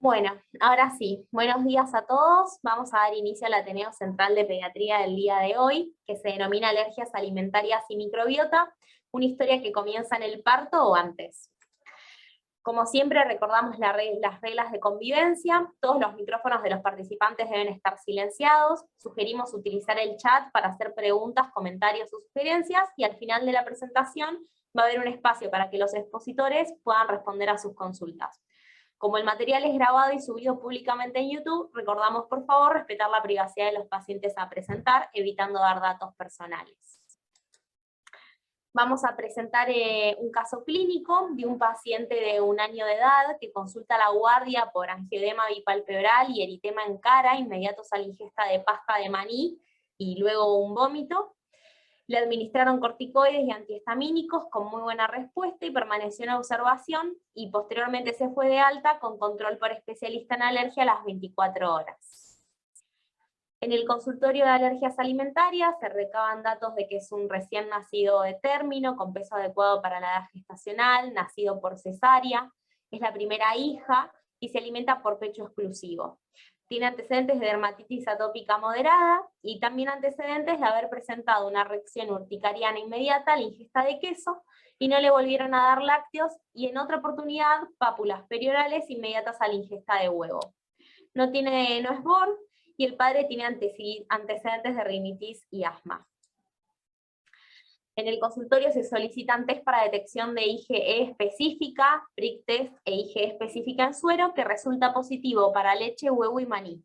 Bueno, ahora sí, buenos días a todos. Vamos a dar inicio al Ateneo Central de Pediatría del día de hoy, que se denomina Alergias Alimentarias y Microbiota, una historia que comienza en el parto o antes. Como siempre, recordamos las reglas de convivencia. Todos los micrófonos de los participantes deben estar silenciados. Sugerimos utilizar el chat para hacer preguntas, comentarios o sugerencias, y al final de la presentación va a haber un espacio para que los expositores puedan responder a sus consultas. Como el material es grabado y subido públicamente en YouTube, recordamos por favor respetar la privacidad de los pacientes a presentar, evitando dar datos personales. Vamos a presentar un caso clínico de un paciente de 1 año de edad que consulta a la guardia por angioedema bipalpebral y eritema en cara, inmediatos a la ingesta de pasta de maní y luego un vómito. Le administraron corticoides y antihistamínicos con muy buena respuesta y permaneció en observación, y posteriormente se fue de alta con control por especialista en alergia a las 24 horas. En el consultorio de alergias alimentarias se recaban datos de que es un recién nacido de término, con peso adecuado para la edad gestacional, nacido por cesárea, es la primera hija y se alimenta por pecho exclusivo. Tiene antecedentes de dermatitis atópica moderada y también antecedentes de haber presentado una reacción urticariana inmediata a la ingesta de queso y no le volvieron a dar lácteos, y en otra oportunidad pápulas periorales inmediatas a la ingesta de huevo. No es BOR y el padre tiene antecedentes de rinitis y asma. En el consultorio se solicitan test para detección de IgE específica, prick test e IgE específica en suero, que resulta positivo para leche, huevo y maní.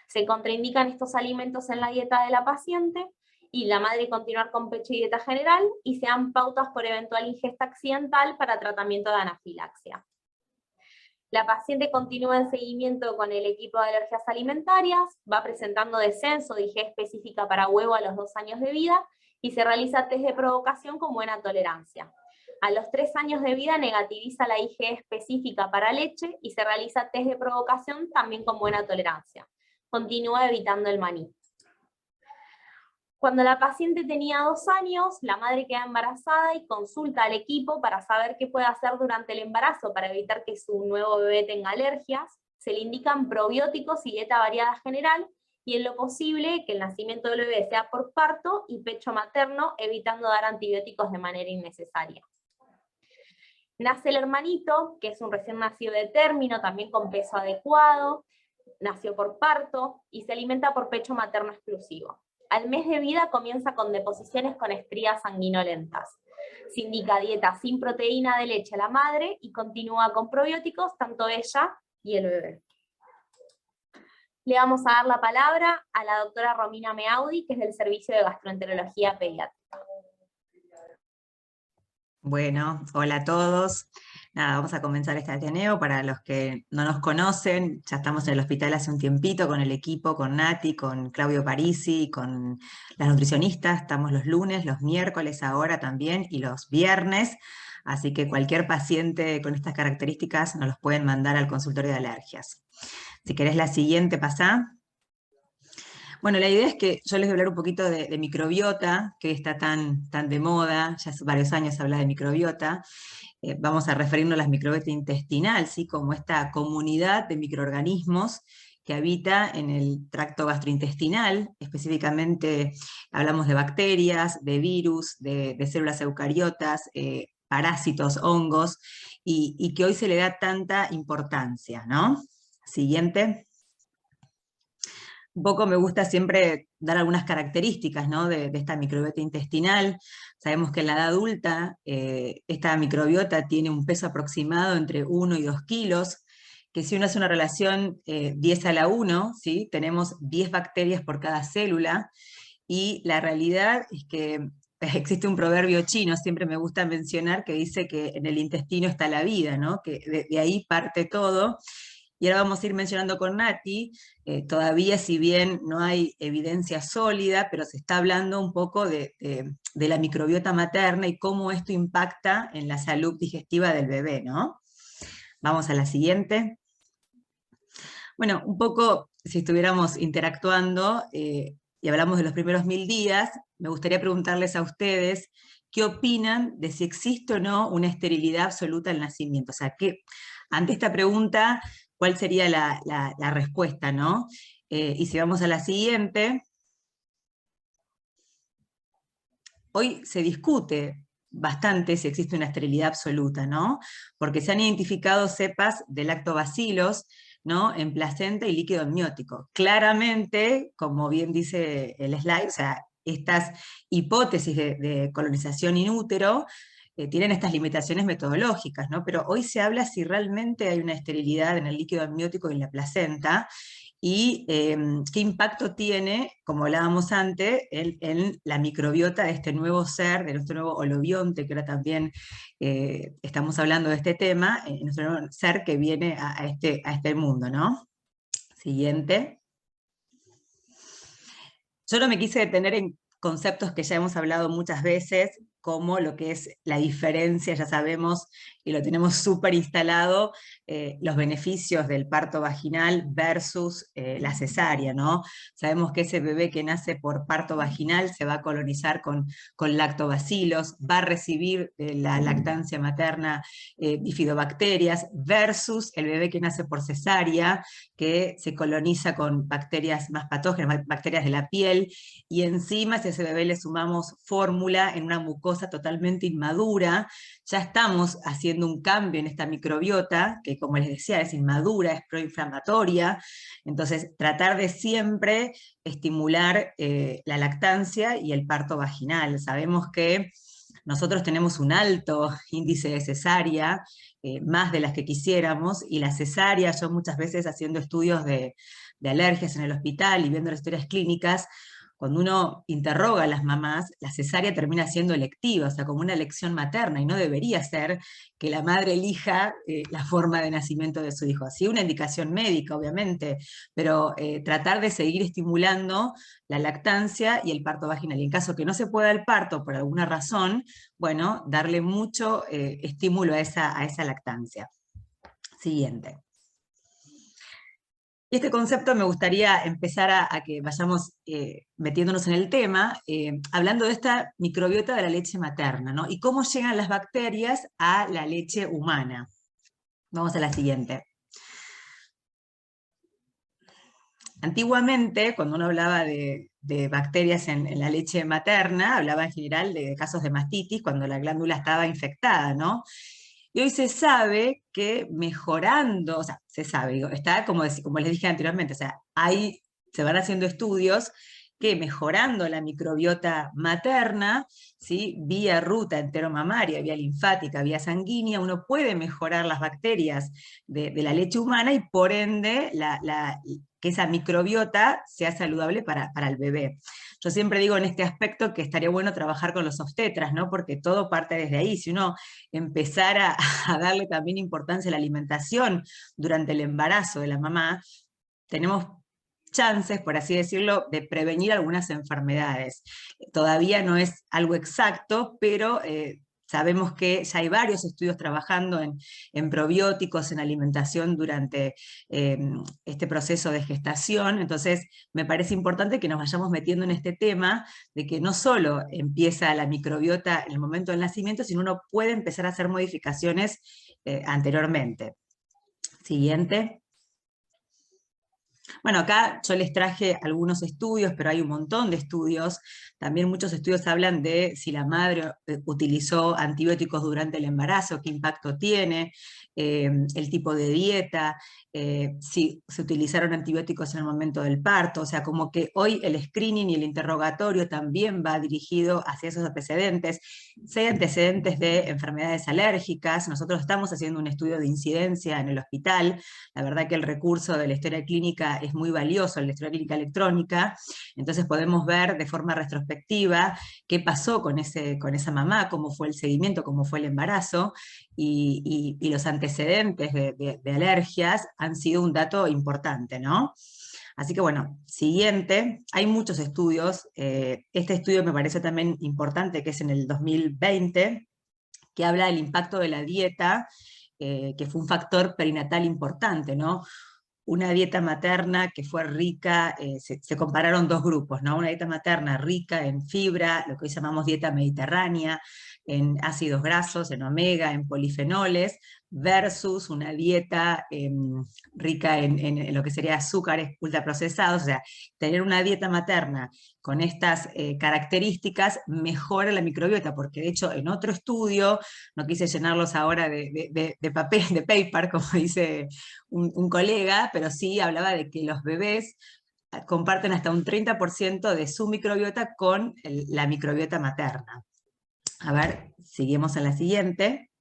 Se contraindican estos alimentos en la dieta de la paciente, y la madre continuar con pecho y dieta general, y se dan pautas por eventual ingesta accidental para tratamiento de anafilaxia. La paciente continúa en seguimiento con el equipo de alergias alimentarias, va presentando descenso de IgE específica para huevo a los 2 años de vida, y se realiza test de provocación con buena tolerancia. A los 3 años de vida negativiza la IgE específica para leche y se realiza test de provocación también con buena tolerancia. Continúa evitando el maní. Cuando la paciente tenía 2 años, la madre queda embarazada y consulta al equipo para saber qué puede hacer durante el embarazo para evitar que su nuevo bebé tenga alergias. Se le indican probióticos y dieta variada general, y en lo posible que el nacimiento del bebé sea por parto y pecho materno, evitando dar antibióticos de manera innecesaria. Nace el hermanito, que es un recién nacido de término, también con peso adecuado, nació por parto y se alimenta por pecho materno exclusivo. Al mes de vida comienza con deposiciones con estrías sanguinolentas. Se indica dieta sin proteína de leche a la madre y continúa con probióticos tanto ella y el bebé. Le vamos a dar la palabra a la doctora Romina Meaudi, que es del Servicio de Gastroenterología Pediátrica. Bueno, hola a todos. Nada, vamos a comenzar este Ateneo. Para los que no nos conocen, ya estamos en el hospital hace un tiempito con el equipo, con Nati, con Claudio Parisi, con las nutricionistas. Estamos los lunes, los miércoles ahora también y los viernes. Así que cualquier paciente con estas características nos los pueden mandar al consultorio de alergias. Si querés la siguiente, pasá. Bueno, la idea es que yo les voy a hablar un poquito de microbiota, que está tan de moda, ya hace varios años se habla de microbiota. Vamos a referirnos a la microbiota intestinal, ¿sí? Como esta comunidad de microorganismos que habita en el tracto gastrointestinal. Específicamente hablamos de bacterias, de virus, de células eucariotas, parásitos, hongos, y que hoy se le da tanta importancia, ¿no? Siguiente. Un poco me gusta siempre dar algunas características, ¿no? de esta microbiota intestinal. Sabemos que en la edad adulta esta microbiota tiene un peso aproximado entre 1 y 2 kilos, que si uno hace una relación 10 a la 1, ¿sí? Tenemos 10 bacterias por cada célula, y la realidad es que existe un proverbio chino, siempre me gusta mencionar, que dice que en el intestino está la vida, ¿no? Que de ahí parte todo. Y ahora vamos a ir mencionando con Nati, todavía si bien no hay evidencia sólida, pero se está hablando un poco de la microbiota materna y cómo esto impacta en la salud digestiva del bebé, ¿no? Vamos a la siguiente. Bueno, un poco, si estuviéramos interactuando y hablamos de los primeros 1000 días, me gustaría preguntarles a ustedes qué opinan de si existe o no una esterilidad absoluta al nacimiento. O sea, que ante esta pregunta, cuál sería la respuesta, ¿no? Y si vamos a la siguiente, hoy se discute bastante si existe una esterilidad absoluta, ¿no? Porque se han identificado cepas de lactobacilos, ¿no? En placenta y líquido amniótico. Claramente, como bien dice el slide, o sea, estas hipótesis de colonización in útero tienen estas limitaciones metodológicas, ¿no? Pero hoy se habla si realmente hay una esterilidad en el líquido amniótico y en la placenta, y qué impacto tiene, como hablábamos antes, en la microbiota de este nuevo ser, de nuestro nuevo holobionte, que ahora también estamos hablando de este tema, nuestro nuevo ser que viene a este mundo, ¿no? Siguiente. Yo no me quise detener en conceptos que ya hemos hablado muchas veces, como lo que es la diferencia, ya sabemos, y lo tenemos súper instalado, los beneficios del parto vaginal versus la cesárea, ¿no? Sabemos que ese bebé que nace por parto vaginal se va a colonizar con lactobacilos, va a recibir la lactancia materna bifidobacterias, versus el bebé que nace por cesárea, que se coloniza con bacterias más patógenas, bacterias de la piel, y encima si a ese bebé le sumamos fórmula en una mucosa totalmente inmadura, ya estamos haciendo un cambio en esta microbiota, que como les decía es inmadura, es proinflamatoria. Entonces tratar de siempre estimular la lactancia y el parto vaginal. Sabemos que nosotros tenemos un alto índice de cesárea, más de las que quisiéramos, y la cesárea, yo muchas veces haciendo estudios de alergias en el hospital y viendo las historias clínicas, cuando uno interroga a las mamás, la cesárea termina siendo electiva, o sea, como una elección materna, y no debería ser que la madre elija la forma de nacimiento de su hijo. Sí, una indicación médica, obviamente, pero tratar de seguir estimulando la lactancia y el parto vaginal. Y en caso que no se pueda el parto por alguna razón, bueno, darle mucho estímulo a esa lactancia. Siguiente. Y este concepto me gustaría empezar a que vayamos metiéndonos en el tema, hablando de esta microbiota de la leche materna, ¿no? Y cómo llegan las bacterias a la leche humana. Vamos a la siguiente. Antiguamente, cuando uno hablaba de bacterias en la leche materna, hablaba en general de casos de mastitis, cuando la glándula estaba infectada, ¿no? Y hoy se sabe que mejorando, o sea, se sabe, digo, está como les dije anteriormente, o sea, se van haciendo estudios que mejorando la microbiota materna, ¿sí? Vía ruta enteromamaria, vía linfática, vía sanguínea, uno puede mejorar las bacterias de la leche humana y por ende que esa microbiota sea saludable para el bebé. Yo siempre digo en este aspecto que estaría bueno trabajar con los obstetras, ¿no? Porque todo parte desde ahí. Si uno empezara a darle también importancia a la alimentación durante el embarazo de la mamá, tenemos chances, por así decirlo, de prevenir algunas enfermedades. Todavía no es algo exacto, pero sabemos que ya hay varios estudios trabajando en probióticos, en alimentación durante este proceso de gestación. Entonces me parece importante que nos vayamos metiendo en este tema de que no solo empieza la microbiota en el momento del nacimiento, sino uno puede empezar a hacer modificaciones anteriormente. Siguiente. Bueno, acá yo les traje algunos estudios, pero hay un montón de estudios. También muchos estudios hablan de si la madre utilizó antibióticos durante el embarazo, qué impacto tiene, el tipo de dieta, si se utilizaron antibióticos en el momento del parto. O sea, como que hoy el screening y el interrogatorio también va dirigido hacia esos antecedentes. Si hay antecedentes de enfermedades alérgicas, nosotros estamos haciendo un estudio de incidencia en el hospital. La verdad que el recurso de la historia clínica es muy valioso, la historia clínica electrónica, entonces podemos ver de forma retrospectiva qué pasó con esa mamá, cómo fue el seguimiento, cómo fue el embarazo, y los antecedentes de alergias han sido un dato importante, ¿no? Así que bueno, siguiente, hay muchos estudios, este estudio me parece también importante, que es en el 2020, que habla del impacto de la dieta, que fue un factor perinatal importante, ¿no? Una dieta materna que fue rica, se compararon dos grupos, ¿no? Una dieta materna rica en fibra, lo que hoy llamamos dieta mediterránea, en ácidos grasos, en omega, en polifenoles, versus una dieta rica en lo que sería azúcares ultraprocesados. O sea, tener una dieta materna con estas características mejora la microbiota, porque de hecho en otro estudio, no quise llenarlos ahora de papel, de paper, como dice un colega, pero sí hablaba de que los bebés comparten hasta un 30% de su microbiota con la microbiota materna. A ver, seguimos en la siguiente.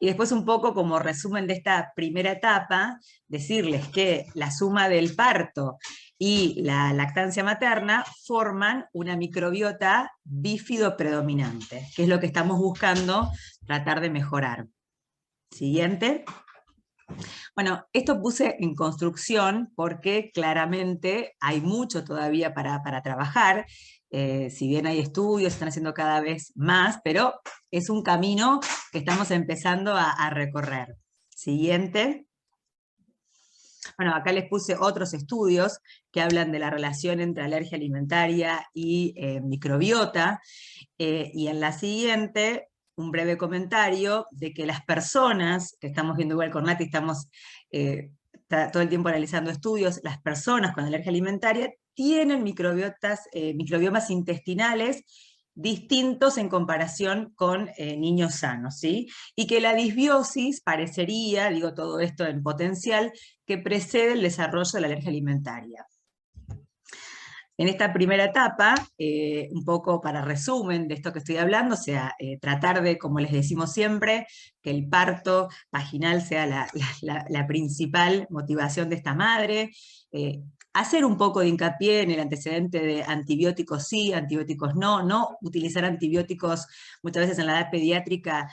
Y después un poco como resumen de esta primera etapa, decirles que la suma del parto y la lactancia materna forman una microbiota bífido predominante, que es lo que estamos buscando tratar de mejorar. Siguiente. Bueno, esto puse en construcción porque claramente hay mucho todavía para trabajar. Si bien hay estudios, se están haciendo cada vez más, pero es un camino que estamos empezando a recorrer. Siguiente. Bueno, acá les puse otros estudios que hablan de la relación entre alergia alimentaria y microbiota, y en la siguiente, un breve comentario de que las personas, que estamos viendo igual con Nati, estamos todo el tiempo analizando estudios, las personas con alergia alimentaria tienen microbiomas intestinales distintos en comparación con niños sanos, ¿sí? Y que la disbiosis parecería, digo todo esto en potencial, que precede el desarrollo de la alergia alimentaria. En esta primera etapa, un poco para resumen de esto que estoy hablando, o sea, tratar de, como les decimos siempre, que el parto vaginal sea la principal motivación de esta madre, hacer un poco de hincapié en el antecedente de antibióticos sí, antibióticos no utilizar antibióticos, muchas veces en la edad pediátrica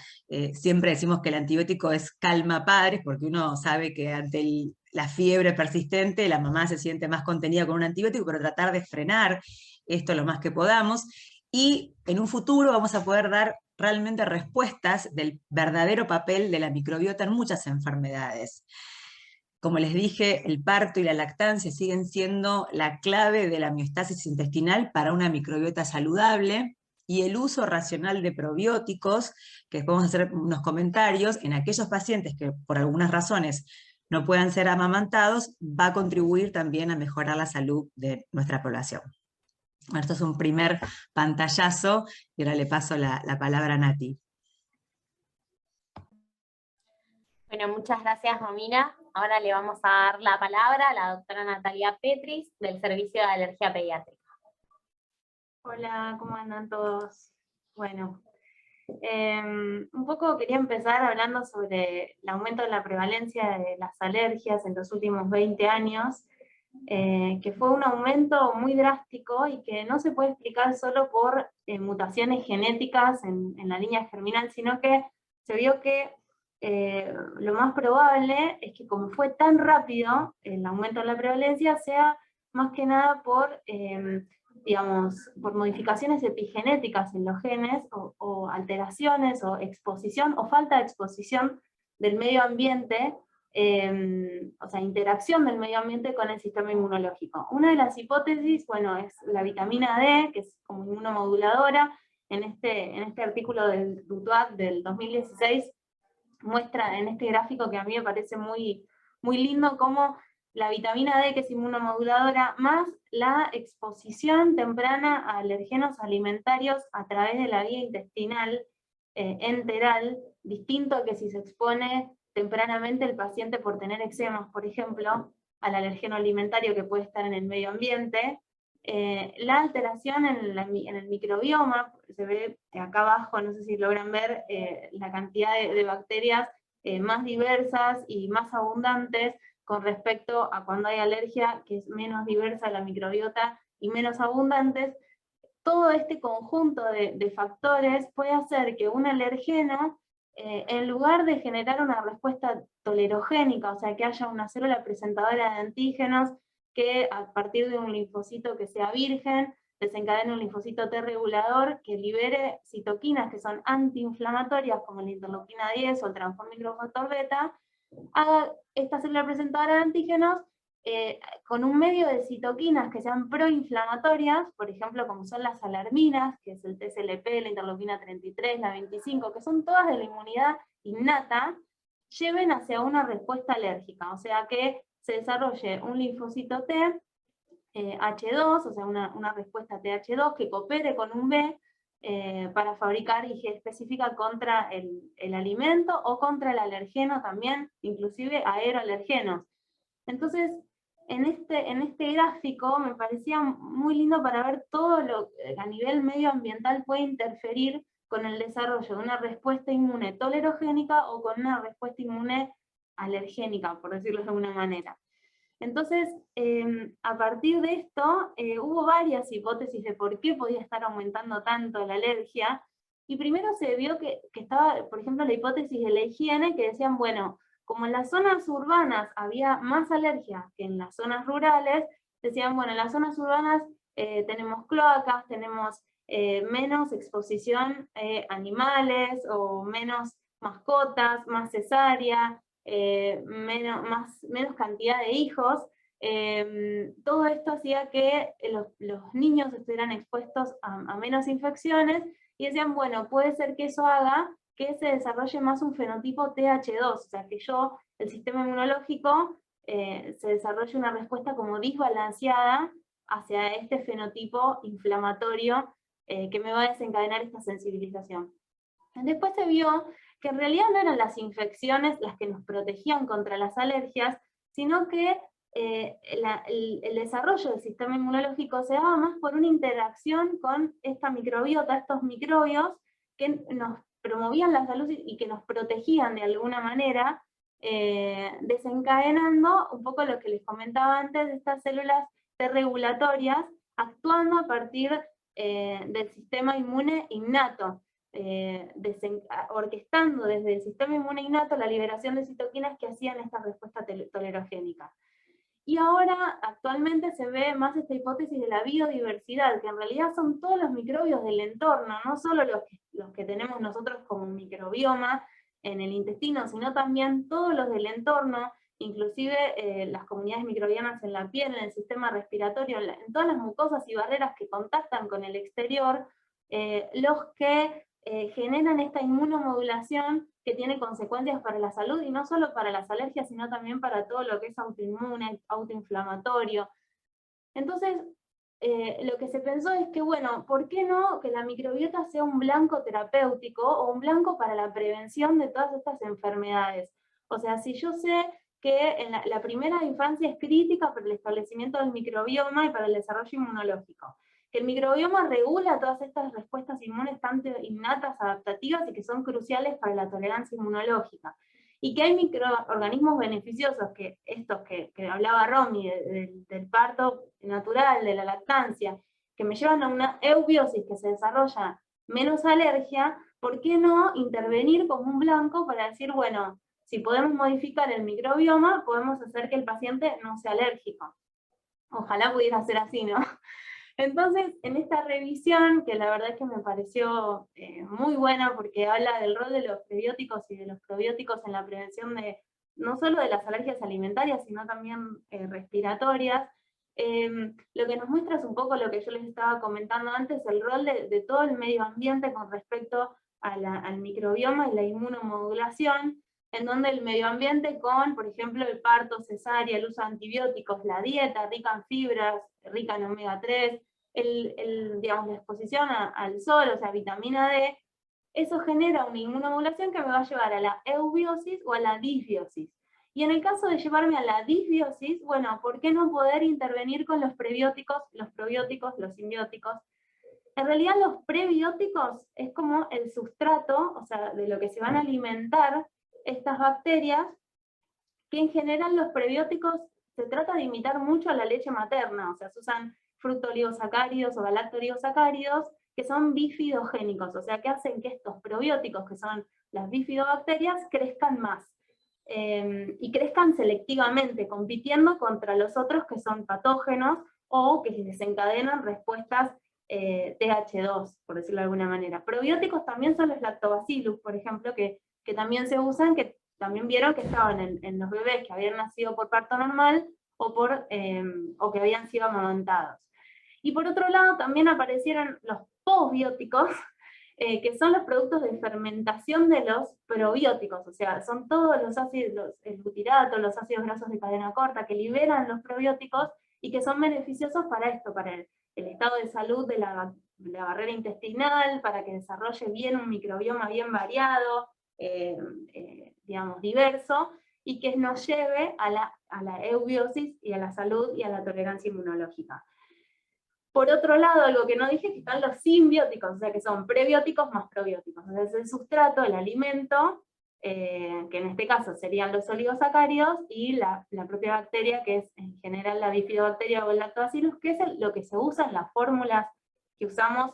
siempre decimos que el antibiótico es calma padres, porque uno sabe que ante la fiebre persistente, la mamá se siente más contenida con un antibiótico, pero tratar de frenar esto lo más que podamos, y en un futuro vamos a poder dar realmente respuestas del verdadero papel de la microbiota en muchas enfermedades. Como les dije, el parto y la lactancia siguen siendo la clave de la homeostasis intestinal para una microbiota saludable, y el uso racional de probióticos, que después vamos a hacer unos comentarios, en aquellos pacientes que por algunas razones no puedan ser amamantados, va a contribuir también a mejorar la salud de nuestra población. Bueno, esto es un primer pantallazo, y ahora le paso la palabra a Nati. Bueno, muchas gracias, Romina. Ahora le vamos a dar la palabra a la doctora Natalia Petris, del Servicio de Alergia Pediátrica. Hola, ¿cómo andan todos? Bueno, un poco quería empezar hablando sobre el aumento de la prevalencia de las alergias en los últimos 20 años, que fue un aumento muy drástico y que no se puede explicar solo por mutaciones genéticas en la línea germinal, sino que se vio que lo más probable es que como fue tan rápido el aumento de la prevalencia, sea más que nada por, digamos, por modificaciones epigenéticas en los genes, o alteraciones, o exposición, o falta de exposición del medio ambiente, o sea, interacción del medio ambiente con el sistema inmunológico. Una de las hipótesis, bueno, es la vitamina D, que es como inmunomoduladora. En este artículo del DUTUAC del 2016, muestra en este gráfico, que a mí me parece muy, muy lindo, cómo la vitamina D, que es inmunomoduladora, más la exposición temprana a alergenos alimentarios a través de la vía intestinal enteral, distinto a que si se expone tempranamente el paciente por tener eczemas, por ejemplo, al alergeno alimentario que puede estar en el medio ambiente. La alteración en el microbioma, se ve acá abajo, no sé si logran ver la cantidad de bacterias más diversas y más abundantes con respecto a cuando hay alergia, que es menos diversa la microbiota y menos abundantes. Todo este conjunto de factores puede hacer que un alergeno, en lugar de generar una respuesta tolerogénica, o sea, que haya una célula presentadora de antígenos, que a partir de un linfocito que sea virgen, desencadene un linfocito T regulador que libere citoquinas que son antiinflamatorias, como la interleuquina 10 o el transformicrofactor beta, haga esta célula presentadora de antígenos con un medio de citoquinas que sean proinflamatorias, por ejemplo, como son las alarminas, que es el TSLP, la interleuquina 33, la 25, que son todas de la inmunidad innata, lleven hacia una respuesta alérgica, o sea que se desarrolle un linfocito T, H2, o sea una respuesta TH2 que coopere con un B para fabricar IgE específica contra el alimento o contra el alergeno también, inclusive aeroalergenos. Entonces, en este gráfico me parecía muy lindo para ver todo lo que a nivel medioambiental puede interferir con el desarrollo de una respuesta inmune tolerogénica o con una respuesta inmune alergénica, por decirlo de alguna manera. Entonces, a partir de esto, hubo varias hipótesis de por qué podía estar aumentando tanto la alergia, y primero se vio que estaba, por ejemplo, la hipótesis de la higiene, que decían, bueno, como en las zonas urbanas había más alergia que en las zonas rurales, decían, bueno, en las zonas urbanas tenemos cloacas, tenemos menos exposición animales, o menos mascotas, más cesárea, menos cantidad de hijos. Todo esto hacía que los niños estuvieran expuestos a menos infecciones, y decían, bueno, puede ser que eso haga que se desarrolle más un fenotipo TH2, o sea, que el sistema inmunológico se desarrolle una respuesta como desbalanceada hacia este fenotipo inflamatorio que me va a desencadenar esta sensibilización. Después se vio que en realidad no eran las infecciones las que nos protegían contra las alergias, sino que el desarrollo del sistema inmunológico se daba más por una interacción con esta microbiota, estos microbios que nos promovían la salud y que nos protegían de alguna manera, desencadenando un poco lo que les comentaba antes de estas células T regulatorias, actuando a partir del sistema inmune innato, orquestando desde el sistema inmune innato la liberación de citoquinas que hacían esta respuesta tolerogénica. Y ahora, actualmente, se ve más esta hipótesis de la biodiversidad, que en realidad son todos los microbios del entorno, no solo los que tenemos nosotros como un microbioma en el intestino, sino también todos los del entorno, inclusive las comunidades microbianas en la piel, en el sistema respiratorio, en todas las mucosas y barreras que contactan con el exterior, los que generan esta inmunomodulación que tiene consecuencias para la salud, y no solo para las alergias, sino también para todo lo que es autoinmune, autoinflamatorio. Entonces, lo que se pensó es que, bueno, ¿por qué no que la microbiota sea un blanco terapéutico, o un blanco para la prevención de todas estas enfermedades? O sea, si yo sé que en la primera infancia es crítica para el establecimiento del microbioma y para el desarrollo inmunológico, que el microbioma regula todas estas respuestas inmunes tanto innatas, adaptativas, y que son cruciales para la tolerancia inmunológica, y que hay microorganismos beneficiosos, que estos que hablaba Romy, del parto natural, de la lactancia, que me llevan a una eubiosis que se desarrolla menos alergia, ¿por qué no intervenir como un blanco para decir, bueno, si podemos modificar el microbioma, podemos hacer que el paciente no sea alérgico? Ojalá pudiera ser así, ¿no? Entonces, en esta revisión, que la verdad es que me pareció muy buena, porque habla del rol de los prebióticos y de los probióticos en la prevención no solo de las alergias alimentarias, sino también respiratorias, lo que nos muestra es un poco lo que yo les estaba comentando antes, el rol de todo el medio ambiente con respecto al microbioma y la inmunomodulación, en donde el medio ambiente con, por ejemplo, el parto, cesárea, el uso de antibióticos, la dieta rica en fibras, rica en omega 3, digamos, la exposición al sol, o sea, vitamina D, eso genera una inmunomodulación que me va a llevar a la eubiosis o a la disbiosis. Y en el caso de llevarme a la disbiosis, bueno, ¿por qué no poder intervenir con los prebióticos, los probióticos, los simbióticos? En realidad los prebióticos es como el sustrato, o sea, de lo que se van a alimentar estas bacterias, que en general los prebióticos se trata de imitar mucho a la leche materna, o sea, se usan fructooligosacáridos o galactooligosacáridos, que son bifidogénicos, o sea, que hacen que estos probióticos, que son las bifidobacterias, crezcan más. Y crezcan selectivamente, compitiendo contra los otros que son patógenos, o que desencadenan respuestas TH2, por decirlo de alguna manera. Probióticos también son los lactobacillus, por ejemplo, que también se usan, que también vieron que estaban en los bebés que habían nacido por parto normal, o que habían sido amamantados. Y por otro lado también aparecieron los posbióticos, que son los productos de fermentación de los probióticos, o sea, son todos los ácidos, el butirato, los ácidos grasos de cadena corta que liberan los probióticos y que son beneficiosos para esto, para el estado de salud de la barrera intestinal, para que desarrolle bien un microbioma bien variado, digamos, diverso, y que nos lleve a la eubiosis y a la salud y a la tolerancia inmunológica. Por otro lado, algo que no dije es que están los simbióticos, o sea que son prebióticos más probióticos. Entonces el sustrato, el alimento, que en este caso serían los oligosacáridos, y la propia bacteria, que es en general la bifidobacteria o el lactobacillus, que es lo que se usa en las fórmulas que usamos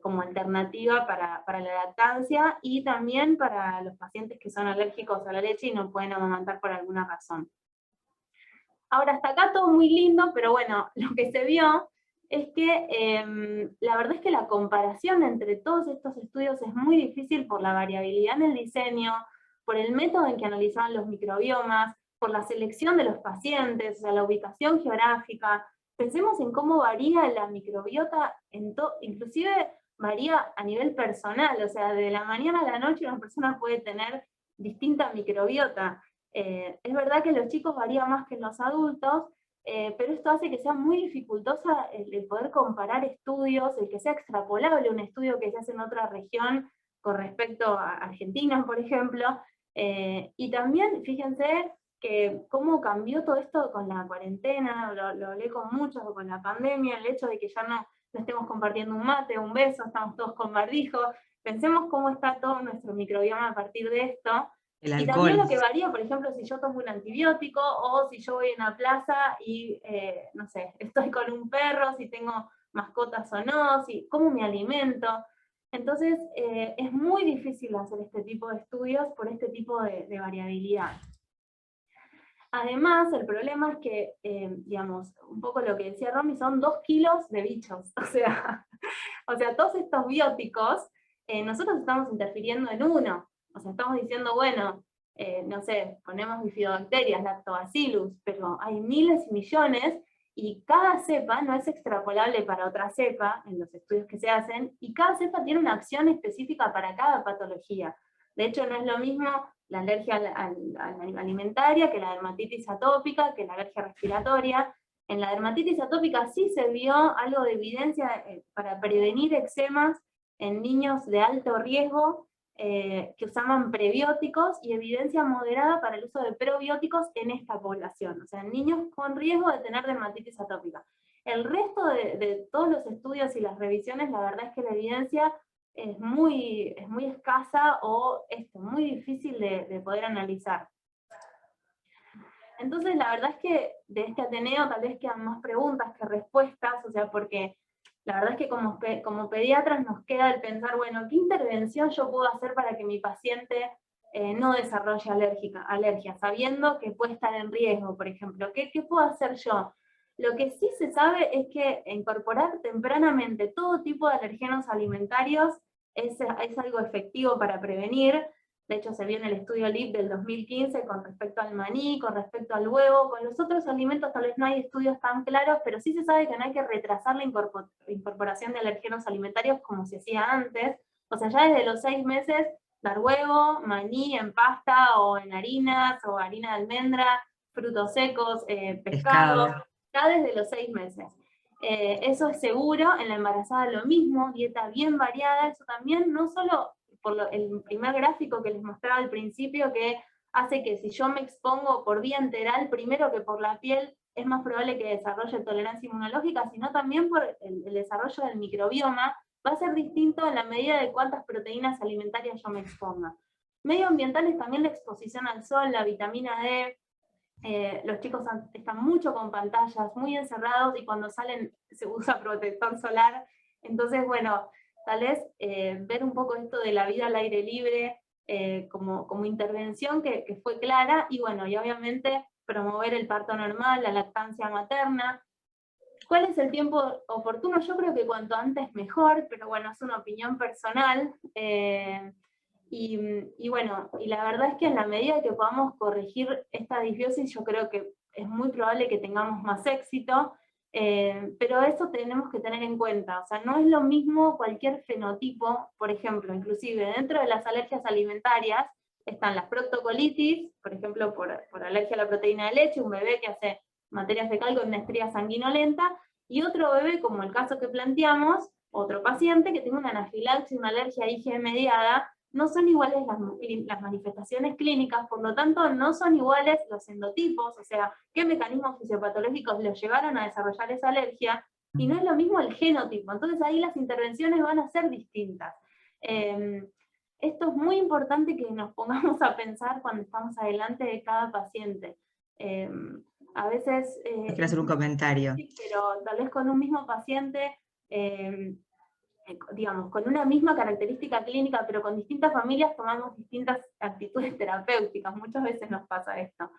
como alternativa para la lactancia, y también para los pacientes que son alérgicos a la leche y no pueden amamantar por alguna razón. Ahora, hasta acá todo muy lindo, pero bueno, lo que se vio es que la verdad es que la comparación entre todos estos estudios es muy difícil por la variabilidad en el diseño, por el método en que analizaban los microbiomas, por la selección de los pacientes, o sea, la ubicación geográfica. Pensemos en cómo varía la microbiota, inclusive varía a nivel personal, o sea, de la mañana a la noche una persona puede tener distinta microbiota. Es verdad que en los chicos varía más que en los adultos, pero esto hace que sea muy dificultosa el poder comparar estudios, el que sea extrapolable un estudio que se hace en otra región con respecto a Argentina, por ejemplo. Y también, fíjense, que cómo cambió todo esto con la cuarentena, lo hablé con muchos, con la pandemia, el hecho de que ya no estemos compartiendo un mate, un beso, estamos todos con barbijo. Pensemos cómo está todo nuestro microbioma a partir de esto. El Y alcohol. también lo que varía, por ejemplo, si yo tomo un antibiótico, o si yo voy a una plaza y, no sé, estoy con un perro, si tengo mascotas o no, cómo me alimento. Entonces, es muy difícil hacer este tipo de estudios por este tipo de variabilidad. Además, el problema es que, digamos, un poco lo que decía Romy, son 2 kilos de bichos. O sea, todos estos bióticos, nosotros estamos interfiriendo en uno. O sea, estamos diciendo, bueno, no sé, ponemos bifidobacterias, lactobacillus, pero hay miles y millones, y cada cepa no es extrapolable para otra cepa, en los estudios que se hacen, y cada cepa tiene una acción específica para cada patología. De hecho, no es lo mismo la alergia alimentaria que la dermatitis atópica, que la alergia respiratoria. En la dermatitis atópica sí se vio algo de evidencia para prevenir eczemas en niños de alto riesgo que usaban prebióticos, y evidencia moderada para el uso de probióticos en esta población, o sea, en niños con riesgo de tener dermatitis atópica. El resto de todos los estudios y las revisiones, la verdad es que la evidencia es muy escasa, o muy difícil de poder analizar. Entonces la verdad es que de este Ateneo tal vez quedan más preguntas que respuestas, o sea, porque la verdad es que como pediatras nos queda el pensar, bueno, ¿qué intervención yo puedo hacer para que mi paciente no desarrolle alergia, sabiendo que puede estar en riesgo, por ejemplo? ¿Qué puedo hacer yo? Lo que sí se sabe es que incorporar tempranamente todo tipo de alergenos alimentarios es algo efectivo para prevenir. De hecho, se vio en el estudio LIP del 2015 con respecto al maní, con respecto al huevo. Con los otros alimentos tal vez no hay estudios tan claros, pero sí se sabe que no hay que retrasar la incorporación de alergenos alimentarios como se hacía antes. O sea, ya desde los 6 meses, dar huevo, maní en pasta o en harinas, o harina de almendra, frutos secos, pescado, ya desde los 6 meses. Eso es seguro. En la embarazada lo mismo, dieta bien variada. Eso también, no solo por el primer gráfico que les mostraba al principio, que hace que si yo me expongo por vía enteral, primero que por la piel, es más probable que desarrolle tolerancia inmunológica, sino también por el desarrollo del microbioma, va a ser distinto en la medida de cuántas proteínas alimentarias yo me exponga. Medioambiental es también la exposición al sol, la vitamina D. Los chicos están mucho con pantallas, muy encerrados, y cuando salen se usa protector solar. Entonces, bueno, tal vez ver un poco esto de la vida al aire libre como intervención que fue clara, y bueno, y obviamente promover el parto normal, la lactancia materna. ¿Cuál es el tiempo oportuno? Yo creo que cuanto antes mejor, pero bueno, es una opinión personal. Y bueno, y la verdad es que en la medida que podamos corregir esta disbiosis, yo creo que es muy probable que tengamos más éxito. Pero eso tenemos que tener en cuenta, o sea, no es lo mismo cualquier fenotipo, por ejemplo, inclusive dentro de las alergias alimentarias están las proctocolitis, por ejemplo, por alergia a la proteína de leche, un bebé que hace materia fecal con una estría sanguinolenta, y otro bebé, como el caso que planteamos, otro paciente que tiene una anafilaxis, una alergia IgE mediada. No son iguales las manifestaciones clínicas, por lo tanto no son iguales los endotipos, o sea, qué mecanismos fisiopatológicos los llevaron a desarrollar esa alergia, y no es lo mismo el genotipo, entonces ahí las intervenciones van a ser distintas. Esto es muy importante que nos pongamos a pensar cuando estamos adelante de cada paciente. A veces... Quiero hacer un comentario. Sí, pero tal vez con un mismo paciente... digamos, con una misma característica clínica, pero con distintas familias tomamos distintas actitudes terapéuticas, muchas veces nos pasa esto.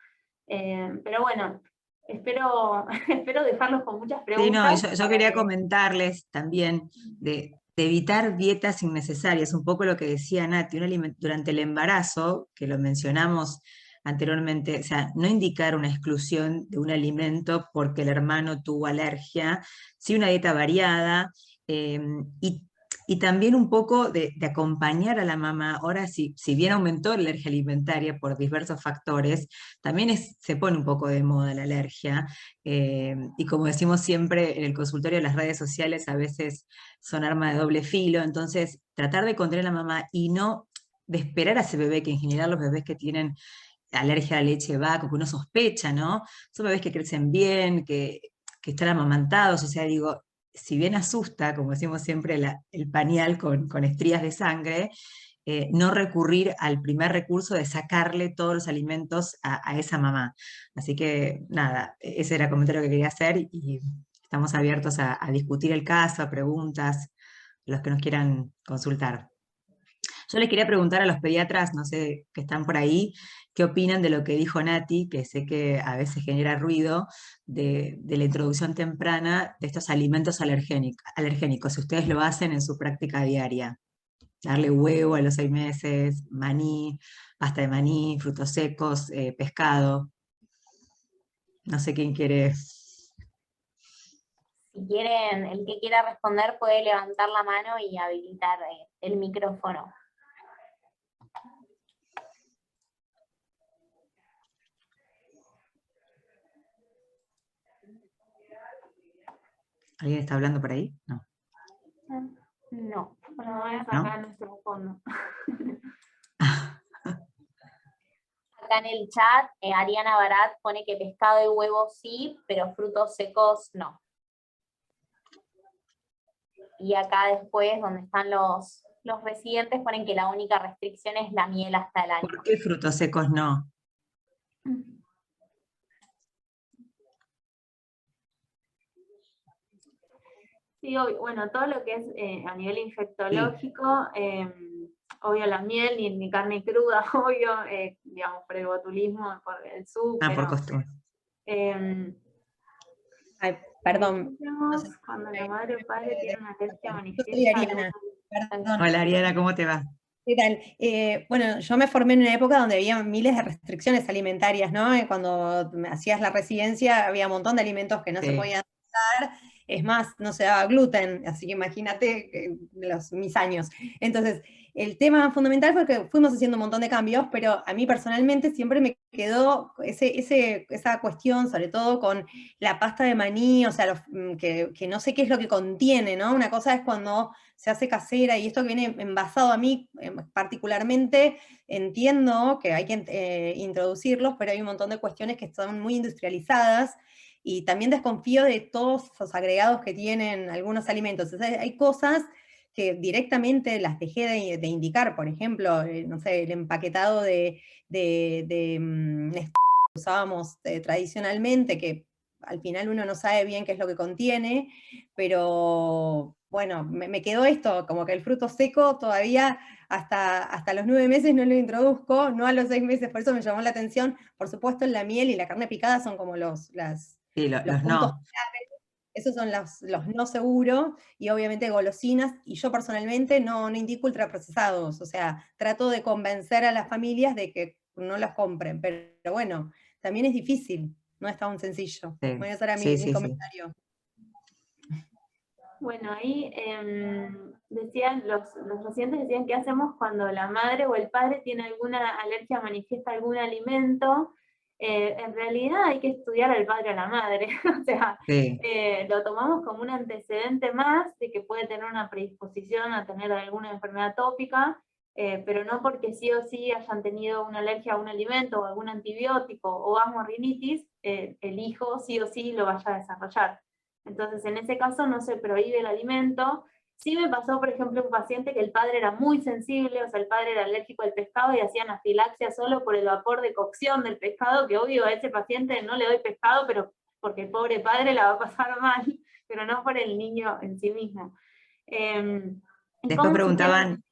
Pero bueno, espero, espero dejarlos con muchas preguntas. Sí, no, yo quería comentarles también de evitar dietas innecesarias, un poco lo que decía Nati, durante el embarazo, que lo mencionamos anteriormente, o sea, no indicar una exclusión de un alimento porque el hermano tuvo alergia, sí una dieta variada, y también un poco de acompañar a la mamá. Ahora, si bien aumentó la alergia alimentaria por diversos factores, también se pone un poco de moda la alergia, y como decimos siempre en el consultorio, las redes sociales a veces son arma de doble filo, entonces tratar de contener a la mamá y no de esperar a ese bebé, que en general los bebés que tienen alergia a la leche de vaca, que uno sospecha, ¿no? Son bebés que crecen bien, que están amamantados, o sea, digo, si bien asusta, como decimos siempre, el pañal con estrías de sangre, no recurrir al primer recurso de sacarle todos los alimentos a esa mamá. Así que nada, ese era el comentario que quería hacer, y estamos abiertos a discutir el caso, a preguntas, los que nos quieran consultar. Yo les quería preguntar a los pediatras, no sé, que están por ahí, qué opinan de lo que dijo Nati, que sé que a veces genera ruido, de la introducción temprana de estos alimentos alergénicos, si ustedes lo hacen en su práctica diaria. Darle huevo a los 6 meses, maní, pasta de maní, frutos secos, pescado. No sé quién quiere. Si quieren, el que quiera responder puede levantar la mano y habilitar el micrófono. ¿Alguien está hablando por ahí? No. No, no es acá en nuestro fondo. Acá en el chat, Ariana Barat pone que pescado y huevo sí, pero frutos secos no. Y acá después, donde están los residentes, ponen que la única restricción es la miel hasta el año. ¿Por qué frutos secos no? Sí, obvio, bueno, todo lo que es a nivel infectológico, obvio la miel, ni carne cruda, obvio, digamos, por el botulismo, por el azúcar. Por costumbre. Ay, perdón. No sé. Cuando la madre o padre tiene una alergia manifiesta. Yo soy Ariana, perdón. Hola Ariana, ¿cómo te va? ¿Qué tal? Bueno, yo me formé en una época donde había miles de restricciones alimentarias, ¿no? Cuando hacías la residencia había un montón de alimentos que no se podían usar. Es más, no se daba gluten, así que imagínate mis años. Entonces, el tema fundamental fue que fuimos haciendo un montón de cambios, pero a mí personalmente siempre me quedó esa cuestión, sobre todo con la pasta de maní, o sea, que no sé qué es lo que contiene, ¿no? Una cosa es cuando se hace casera, y esto que viene envasado, a mí particularmente entiendo que hay que introducirlos, pero hay un montón de cuestiones que están muy industrializadas, y también desconfío de todos los agregados que tienen algunos alimentos. O sea, hay cosas que directamente las dejé de indicar, por ejemplo, no sé, el empaquetado de usábamos tradicionalmente, que al final uno no sabe bien qué es lo que contiene, pero bueno, me quedó esto, como que el fruto seco todavía hasta los 9 meses no lo introduzco, no a los 6 meses, por eso me llamó la atención. Por supuesto, la miel y la carne picada son como los puntos no. clave. Esos son los no seguros, y obviamente golosinas, y yo personalmente no indico ultraprocesados, o sea, trato de convencer a las familias de que no los compren, pero bueno, también es difícil, no es tan sencillo. Sí. Voy a hacer mi comentario. Bueno, ahí decían, los pacientes decían qué hacemos cuando la madre o el padre tiene alguna alergia, manifiesta algún alimento. En realidad hay que estudiar al padre o a la madre, o sea, Sí, lo tomamos como un antecedente más de que puede tener una predisposición a tener alguna enfermedad atópica, pero no porque sí o sí hayan tenido una alergia a un alimento o algún antibiótico o asma o rinitis, el hijo sí o sí lo vaya a desarrollar. Entonces, en ese caso no se prohíbe el alimento. Sí me pasó, por ejemplo, un paciente que el padre era muy sensible, o sea, el padre era alérgico al pescado y hacía anafilaxia solo por el vapor de cocción del pescado, que obvio a ese paciente no le doy pescado, pero porque el pobre padre la va a pasar mal, pero no por el niño en sí mismo. ¿Y después cómo chequear preguntaban,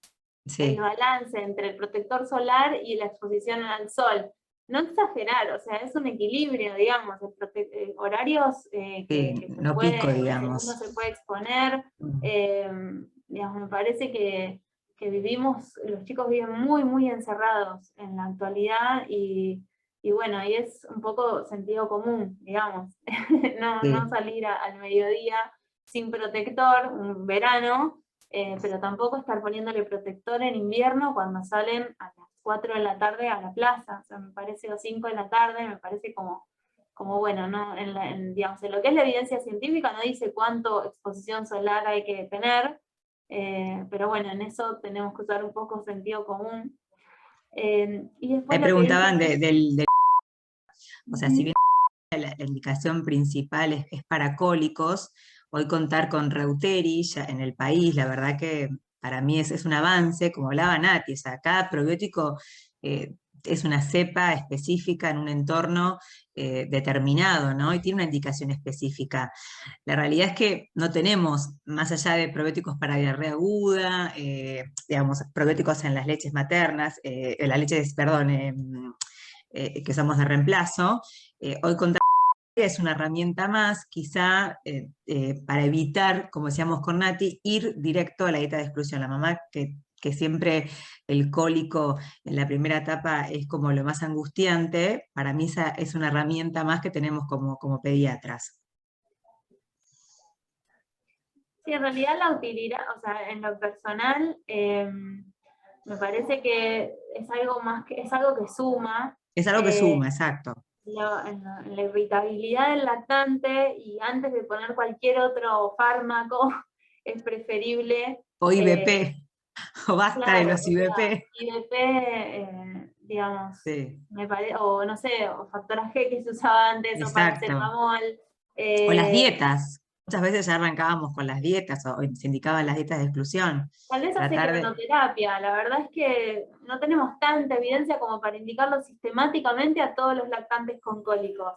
el sí, balance entre el protector solar y la exposición al sol? No exagerar, o sea, es un equilibrio, digamos, horarios sí, que no pico, uno digamos. se puede exponer. Digamos, me parece que vivimos, los chicos viven muy, muy encerrados en la actualidad y bueno, y es un poco sentido común, digamos, no Sí. salir al mediodía sin protector, un verano, pero tampoco estar poniéndole protector en invierno cuando salen a las 4 de la tarde a la plaza, o sea, me parece, o 5 de la tarde, me parece como bueno, ¿no? Digamos, en lo que es la evidencia científica no dice cuánto exposición solar hay que tener, pero bueno, en eso tenemos que usar un poco sentido común. Y después Ahí lo que preguntaban dice... o sea, si Ujú. bien la indicación principal es para cólicos, hoy contar con Reuteri ya en el país, la verdad que para mí es un avance, como hablaba Nati, o sea, cada probiótico eh, es una cepa específica en un entorno determinado, ¿no? Y tiene una indicación específica. La realidad es que no tenemos, más allá de probióticos para diarrea aguda, digamos, probióticos en las leches maternas, en las leches, perdón, que somos de reemplazo, hoy contar es una herramienta más, quizá para evitar, como decíamos con Nati, ir directo a la dieta de exclusión. La mamá que siempre el cólico en la primera etapa es como lo más angustiante, para mí esa es una herramienta más que tenemos como pediatras. Sí, en realidad la utilidad, o sea, en lo personal, me parece que es algo más que, es algo que suma. Es algo que eh, suma, exacto. en la irritabilidad del lactante y antes de poner cualquier otro fármaco, es preferible, O IBP, o basta de claro, los o sea, IBP. IDP, digamos, Sí, o no sé, o factora G que se usaba antes, o exacto. paracetamol. O las eh, dietas. Muchas veces ya arrancábamos con las dietas o se indicaban las dietas de exclusión. Tal vez hace Tratar de, cronoterapia, la verdad es que no tenemos tanta evidencia como para indicarlo sistemáticamente a todos los lactantes con cólicos,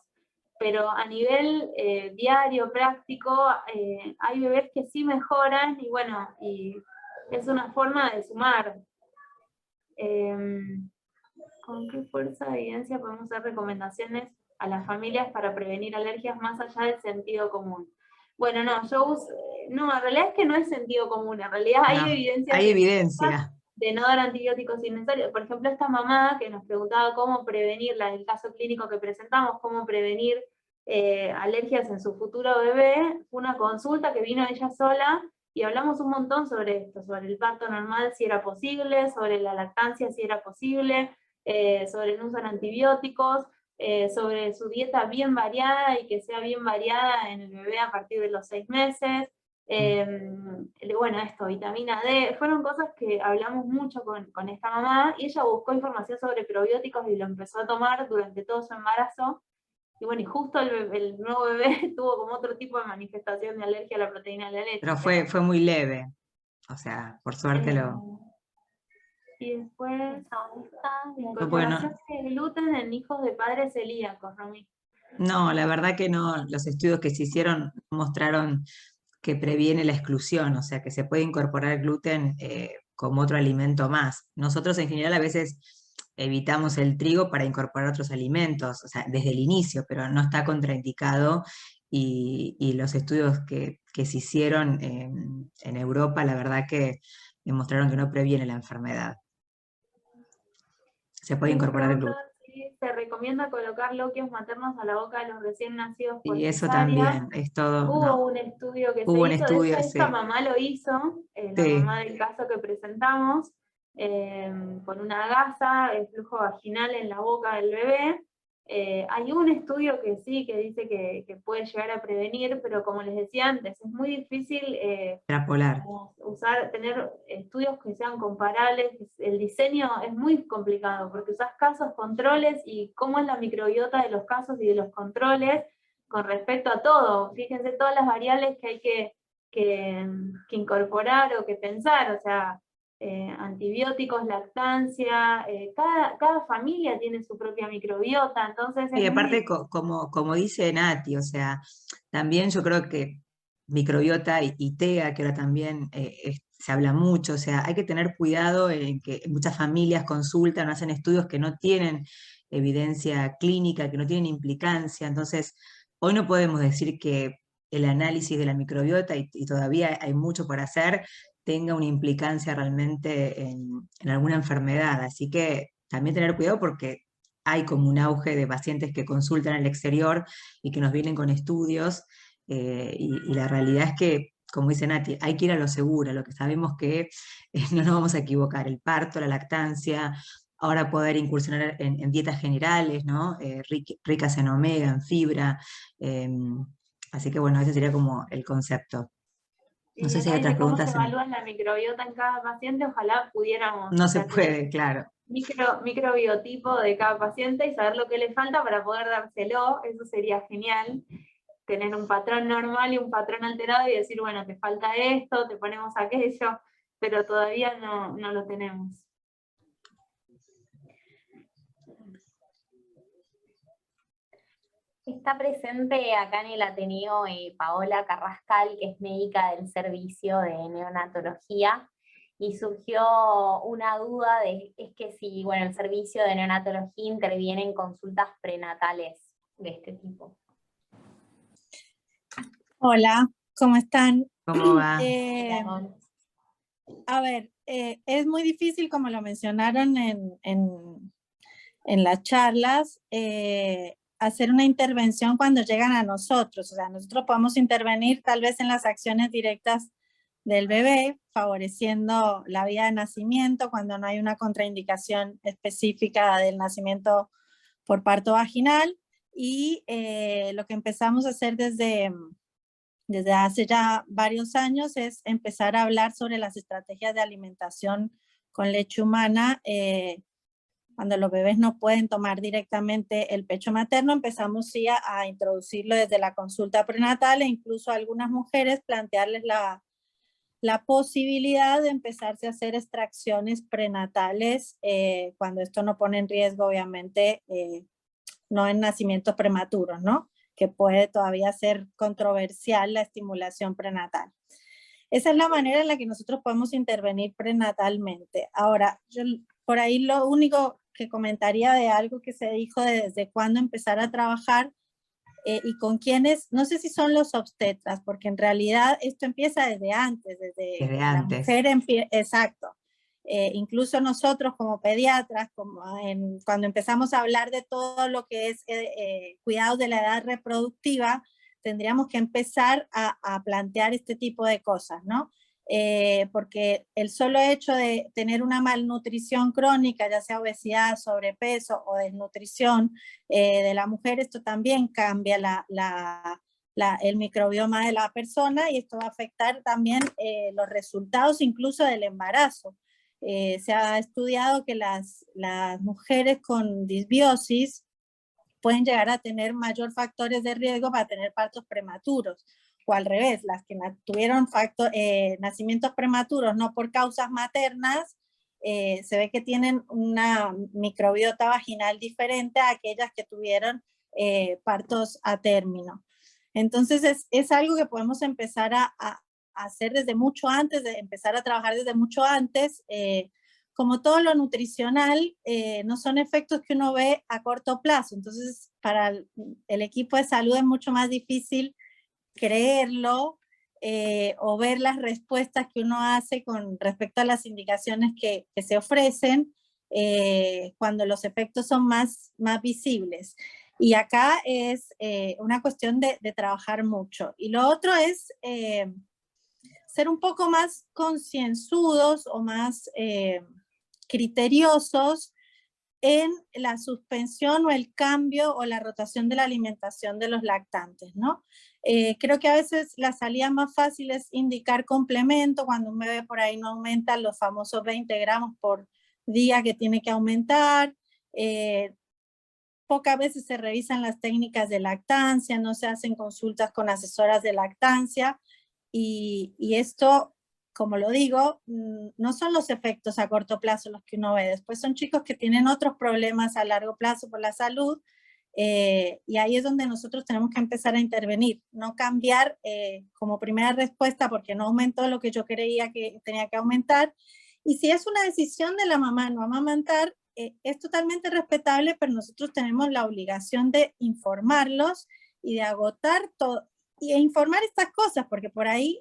pero a nivel diario, práctico, hay bebés que sí mejoran y bueno, y es una forma de sumar. ¿Con qué fuerza de evidencia podemos dar recomendaciones a las familias para prevenir alergias más allá del sentido común? Bueno, no, en realidad es que no es sentido común, en realidad hay no, evidencia hay científica evidencia. de no dar antibióticos innecesarios. Por ejemplo, esta mamá que nos preguntaba cómo prevenirla, en el caso clínico que presentamos, cómo prevenir alergias en su futuro bebé, fue una consulta que vino ella sola y hablamos un montón sobre esto, sobre el parto normal si era posible, sobre la lactancia si era posible, sobre el uso de antibióticos, sobre su dieta bien variada y que sea bien variada en el bebé a partir de los 6 meses. Bueno, esto, vitamina D, fueron cosas que hablamos mucho con esta mamá y ella buscó información sobre probióticos y lo empezó a tomar durante todo su embarazo. Y bueno, y justo el nuevo bebé tuvo como otro tipo de manifestación de alergia a la proteína de la leche, Pero pero... fue muy leve. O sea, por suerte eh, lo. y después, la Bueno, incorporación de gluten en hijos de padres celíacos, Romy. no, la verdad que no. Los estudios que se hicieron mostraron que previene la exclusión, o sea, que se puede incorporar gluten como otro alimento más. Nosotros en general a veces evitamos el trigo para incorporar otros alimentos, o sea, desde el inicio, pero no está contraindicado y los estudios que se hicieron en Europa, la verdad que demostraron que no previene la enfermedad. Se puede Tengo incorporar el preguntas gluten. Sí, se recomienda colocar loquios maternos a la boca de los recién nacidos por Y eso cesárea. también es todo, Hubo no, un estudio que hubo se un hizo, de hecho estudio, esta sí, mamá lo hizo, la sí, mamá del caso que presentamos, con una gasa, el flujo vaginal en la boca del bebé. Hay un estudio que sí, que dice que puede llegar a prevenir, pero como les decía antes, es muy difícil extrapolar. tener estudios que sean comparables. El diseño es muy complicado, porque usás casos, controles, y cómo es la microbiota de los casos y de los controles con respecto a todo. Fíjense todas las variables que hay que incorporar o que pensar, o sea, antibióticos, lactancia, cada familia tiene su propia microbiota, entonces Y es aparte, muy... como dice Nati, o sea, también yo creo que microbiota y TEA, que ahora también se habla mucho, o sea, hay que tener cuidado en que muchas familias consultan, hacen estudios que no tienen evidencia clínica, que no tienen implicancia, entonces hoy no podemos decir que el análisis de la microbiota, y todavía hay mucho por hacer, tenga una implicancia realmente en alguna enfermedad, así que también tener cuidado porque hay como un auge de pacientes que consultan al exterior y que nos vienen con estudios, y la realidad es que, como dice Nati, hay que ir a lo seguro, a lo que sabemos que no nos vamos a equivocar, el parto, la lactancia, ahora poder incursionar en dietas generales, ¿no? Ricas en omega, en fibra, eh, así que bueno, ese sería como el concepto. No Y sé si acá hay otras dice cómo se preguntas. evalúa la microbiota en cada paciente, ojalá pudiéramos, No o se sea, tener puede, claro. microbiotipo de cada paciente y saber lo que le falta para poder dárselo. Eso sería genial, tener un patrón normal y un patrón alterado y decir, bueno, te falta esto, te ponemos aquello, pero todavía no lo tenemos. Está presente acá en el Ateneo Paola Carrascal, que es médica del servicio de neonatología, y surgió una duda es que si, bueno, el servicio de neonatología interviene en consultas prenatales de este tipo. Hola, ¿cómo están? ¿Cómo va? A ver, es muy difícil, como lo mencionaron en las charlas, hacer una intervención cuando llegan a nosotros. O sea, nosotros podemos intervenir tal vez en las acciones directas del bebé, favoreciendo la vía de nacimiento cuando no hay una contraindicación específica del nacimiento por parto vaginal. Y lo que empezamos a hacer desde hace ya varios años es empezar a hablar sobre las estrategias de alimentación con leche humana. Cuando los bebés no pueden tomar directamente el pecho materno, empezamos sí a introducirlo desde la consulta prenatal, e incluso a algunas mujeres plantearles la posibilidad de empezarse a hacer extracciones prenatales cuando esto no pone en riesgo, obviamente, no en nacimientos prematuros, ¿no? Que puede todavía ser controversial la estimulación prenatal. Esa es la manera en la que nosotros podemos intervenir prenatalmente. Ahora, yo por ahí lo único que comentaría de algo que se dijo de desde cuándo empezar a trabajar y con quiénes, no sé si son los obstetras, porque en realidad esto empieza desde antes, desde que la mujer empieza, exacto. Incluso nosotros como pediatras, cuando empezamos a hablar de todo lo que es cuidados de la edad reproductiva, tendríamos que empezar a plantear este tipo de cosas, ¿no? Porque el solo hecho de tener una malnutrición crónica, ya sea obesidad, sobrepeso o desnutrición de la mujer, esto también cambia el microbioma de la persona, y esto va a afectar también los resultados incluso del embarazo. Se ha estudiado que las mujeres con disbiosis pueden llegar a tener mayor factores de riesgo para tener partos prematuros, o al revés, las que tuvieron nacimientos prematuros no por causas maternas, se ve que tienen una microbiota vaginal diferente a aquellas que tuvieron partos a término. Entonces es algo que podemos empezar a hacer desde mucho antes, de empezar a trabajar desde mucho antes. Como todo lo nutricional, no son efectos que uno ve a corto plazo. Entonces, para el equipo de salud es mucho más difícil creerlo o ver las respuestas que uno hace con respecto a las indicaciones que se ofrecen cuando los efectos son más visibles. Y acá es una cuestión de trabajar mucho. Y lo otro es ser un poco más concienzudos o más criteriosos en la suspensión o el cambio o la rotación de la alimentación de los lactantes, ¿no? Creo que a veces la salida más fácil es indicar complemento, cuando un bebé por ahí no aumenta los famosos 20 gramos por día que tiene que aumentar. Pocas veces se revisan las técnicas de lactancia, no se hacen consultas con asesoras de lactancia, y esto, como lo digo, no son los efectos a corto plazo los que uno ve, después son chicos que tienen otros problemas a largo plazo por la salud, y ahí es donde nosotros tenemos que empezar a intervenir, no cambiar como primera respuesta porque no aumentó lo que yo creía que tenía que aumentar, y si es una decisión de la mamá no amamantar, es totalmente respetable, pero nosotros tenemos la obligación de informarlos y de agotar todo, e informar estas cosas, porque por ahí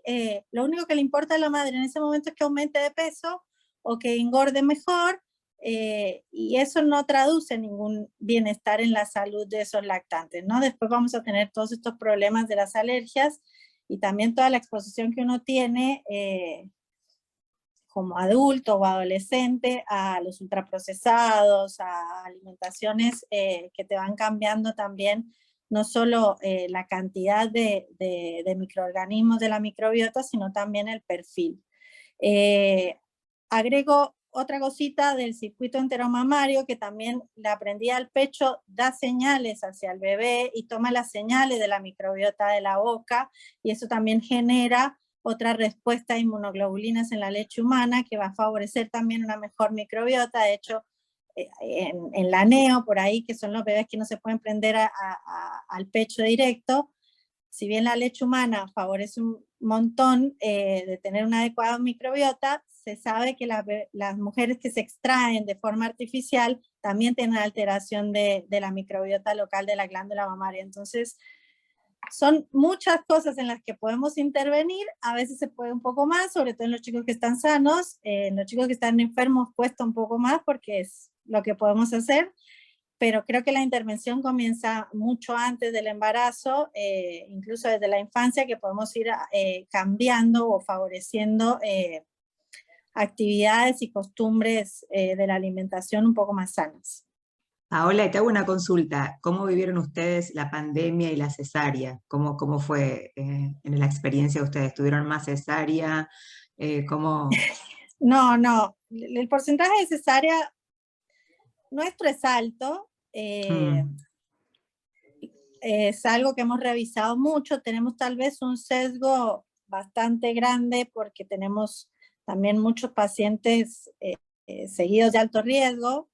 lo único que le importa a la madre en ese momento es que aumente de peso o que engorde mejor, y eso no traduce ningún bienestar en la salud de esos lactantes, ¿no? Después vamos a tener todos estos problemas de las alergias y también toda la exposición que uno tiene como adulto o adolescente a los ultraprocesados, a alimentaciones que te van cambiando también no solo la cantidad de microorganismos de la microbiota, sino también el perfil. Agrego otra cosita del circuito enteromamario que también le aprendí al pecho, da señales hacia el bebé y toma las señales de la microbiota de la boca, y eso también genera otra respuesta a inmunoglobulinas en la leche humana que va a favorecer también una mejor microbiota. De hecho, en la neo, por ahí, que son los bebés que no se pueden prender al pecho directo, si bien la leche humana favorece un montón de tener una adecuada microbiota, se sabe que las mujeres que se extraen de forma artificial también tienen alteración de la microbiota local de la glándula mamaria. Entonces, son muchas cosas en las que podemos intervenir, a veces se puede un poco más, sobre todo en los chicos que están sanos, en los chicos que están enfermos cuesta un poco más porque es lo que podemos hacer, pero creo que la intervención comienza mucho antes del embarazo, incluso desde la infancia, que podemos ir cambiando o favoreciendo actividades y costumbres de la alimentación un poco más sanas. Paola, te hago una consulta. ¿Cómo vivieron ustedes la pandemia y la cesárea? ¿Cómo fue en la experiencia de ustedes? ¿Tuvieron más cesárea? ¿Cómo? No. El porcentaje de cesárea nuestro es alto. Es algo que hemos revisado mucho. Tenemos tal vez un sesgo bastante grande porque tenemos también muchos pacientes seguidos de alto riesgo.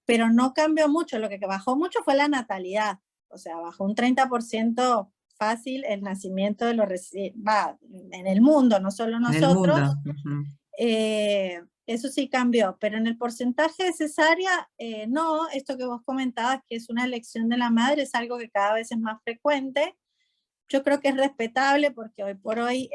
Pero no cambió mucho, lo que bajó mucho fue la natalidad, o sea, bajó un 30% fácil el nacimiento de los en el mundo, no solo nosotros. En el mundo. Eso sí cambió, pero en el porcentaje de cesárea, no, esto que vos comentabas, que es una elección de la madre, es algo que cada vez es más frecuente. Yo creo que es respetable porque hoy por hoy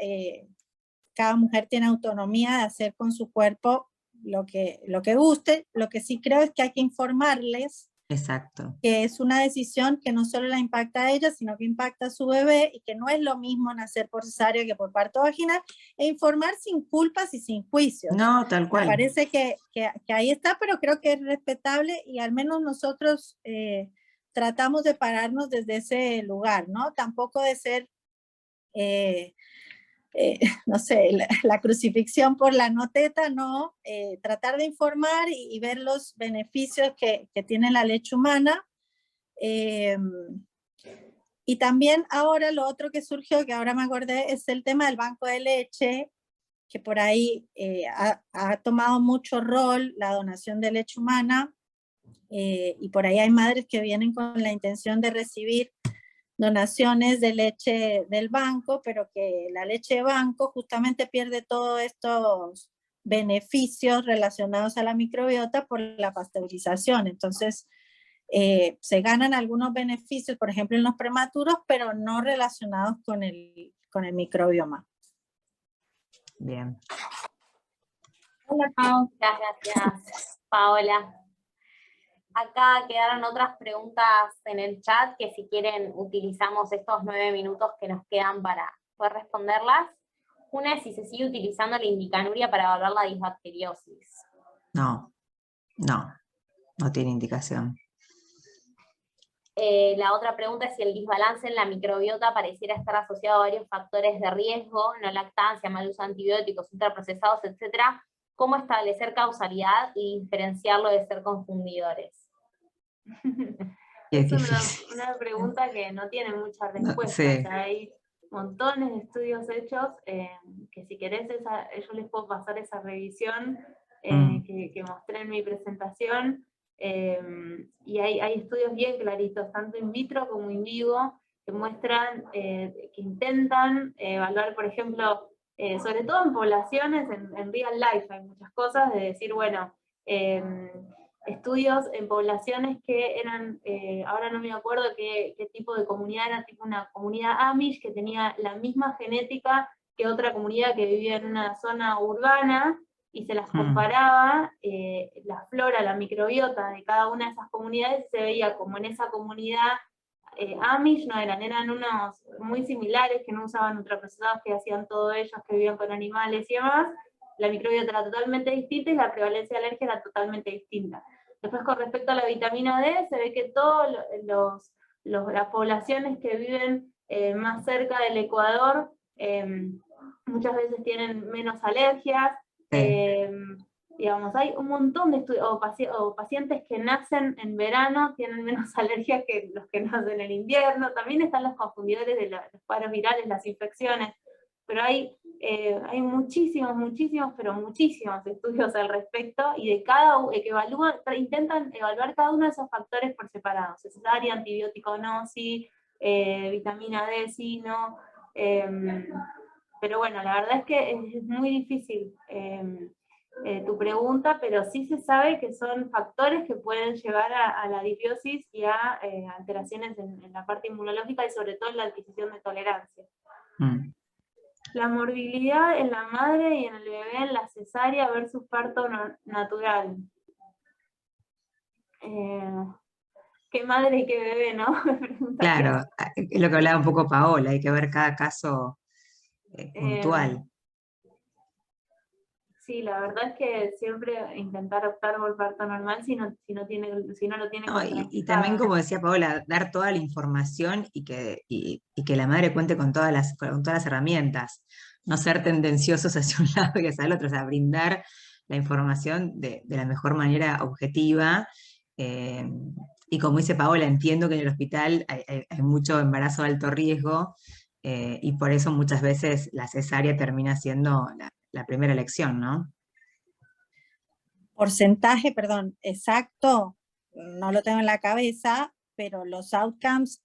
cada mujer tiene autonomía de hacer con su cuerpo lo que guste. Lo que sí creo es que hay que informarles. Exacto. Que es una decisión que no solo la impacta a ella, sino que impacta a su bebé, y que no es lo mismo nacer por cesárea que por parto vaginal, e informar sin culpas y sin juicios. No, tal cual. Me parece que ahí está, pero creo que es respetable, y al menos nosotros tratamos de pararnos desde ese lugar, ¿no? Tampoco de ser no sé, la crucifixión por la no teta, no, tratar de informar y ver los beneficios que tiene la leche humana. Y también ahora lo otro que surgió, que ahora me acordé, es el tema del banco de leche, que por ahí ha tomado mucho rol la donación de leche humana, y por ahí hay madres que vienen con la intención de recibir donaciones de leche del banco, pero que la leche de banco justamente pierde todos estos beneficios relacionados a la microbiota por la pasteurización. Entonces, se ganan algunos beneficios, por ejemplo, en los prematuros, pero no relacionados con el microbioma. Bien. Hola, Pau. Gracias, Paola. Acá quedaron otras preguntas en el chat que si quieren utilizamos estos 9 minutos que nos quedan para poder responderlas. Una es si se sigue utilizando la indicanuria para evaluar la disbacteriosis. No tiene indicación. La otra pregunta es si el desbalance en la microbiota pareciera estar asociado a varios factores de riesgo, no lactancia, mal uso de antibióticos, ultraprocesados, etc. ¿Cómo establecer causalidad y diferenciarlo de ser confundidores? Es una pregunta que no tiene mucha respuesta. Sí. O sea, hay montones de estudios hechos que si querés yo les puedo pasar esa revisión que mostré en mi presentación. Y hay estudios bien claritos, tanto in vitro como in vivo, que muestran, que intentan evaluar, por ejemplo, sobre todo en poblaciones, en real life hay muchas cosas, de decir, bueno, estudios en poblaciones que eran, ahora no me acuerdo qué tipo de comunidad era, tipo una comunidad Amish que tenía la misma genética que otra comunidad que vivía en una zona urbana, y se las comparaba, la flora, la microbiota de cada una de esas comunidades, se veía como en esa comunidad Amish no eran unos muy similares, que no usaban ultraprocesados, que hacían todo ellos, que vivían con animales y demás, la microbiota era totalmente distinta y la prevalencia de alergia era totalmente distinta. Después, con respecto a la vitamina D, se ve que todas las poblaciones que viven más cerca del Ecuador muchas veces tienen menos alergias. Digamos, hay un montón de estudios, o pacientes que nacen en verano tienen menos alergias que los que nacen en invierno. También están los confundidores de los paros virales, las infecciones, pero hay muchísimos estudios al respecto, y de que intentan evaluar cada uno de esos factores por separado: cesárea, antibiótico no, sí, vitamina D sí, no. Pero bueno, la verdad es que es muy difícil tu pregunta, pero sí se sabe que son factores que pueden llevar a la disbiosis y a alteraciones en la parte inmunológica, y sobre todo en la adquisición de tolerancia. La morbilidad en la madre y en el bebé en la cesárea versus parto natural. ¿Qué madre y qué bebé, no? Claro, es lo que hablaba un poco Paola, hay que ver cada caso puntual. Sí, la verdad es que siempre intentar optar por parto normal si no lo tiene y también, como decía Paola, dar toda la información y que la madre cuente con todas las herramientas, no ser tendenciosos hacia un lado y hacia el otro, o sea, brindar la información de la mejor manera objetiva. Y como dice Paola, entiendo que en el hospital hay mucho embarazo de alto riesgo, y por eso muchas veces la cesárea termina siendo la primera elección, ¿no? Porcentaje, perdón, exacto, no lo tengo en la cabeza, pero los outcomes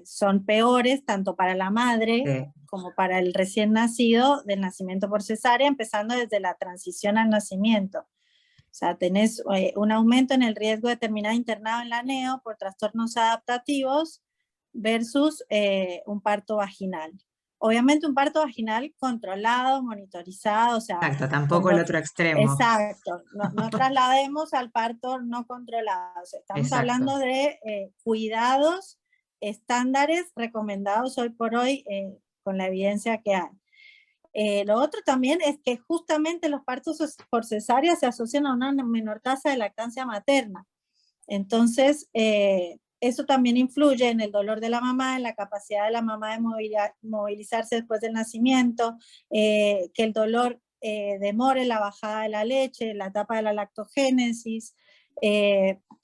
son peores tanto para la madre como para el recién nacido del nacimiento por cesárea, empezando desde la transición al nacimiento. O sea, tenés un aumento en el riesgo de terminar internado en la neo por trastornos adaptativos versus un parto vaginal. Obviamente un parto vaginal controlado, monitorizado, o sea... Exacto, tampoco el otro extremo. Exacto, no traslademos al parto no controlado. O sea, estamos hablando de cuidados estándares recomendados hoy por hoy con la evidencia que hay. Lo otro también es que justamente los partos por cesárea se asocian a una menor tasa de lactancia materna. Entonces, eso también influye en el dolor de la mamá, en la capacidad de la mamá de movilizarse después del nacimiento, que el dolor demore la bajada de la leche, la etapa de la lactogénesis.